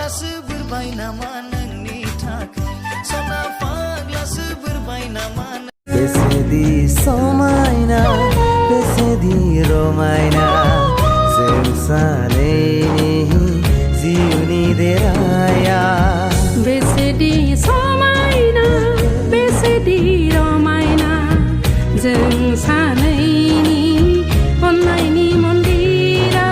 फाग्लासो बोरबाय नामा नोंनि थाखाय सना फाग्लासो बोरबाय नामा बेसेदि समायना बेसेदि रमायना जों सानैनि जिउनि देराया बेसेदि समायना बेसेदि रमायना जों सानैनि अननायनि मन्दिरा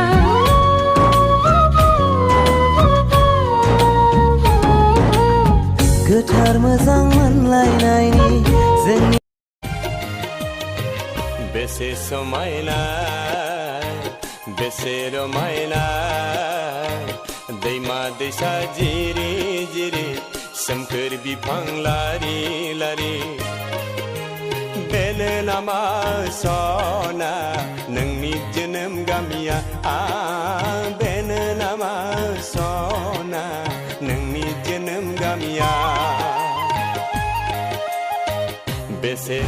गोथार मोजां मोनलायनायनि जोंनि बेसे समायना बेसे रमायना दैमा दैसा जिरि जिरि सोमखोर बिफां लारि लारि बेनो नामा सना नोंनि जोनोम गामिया बेनो नामा सना नोंनि जोनोम गामिया बेसे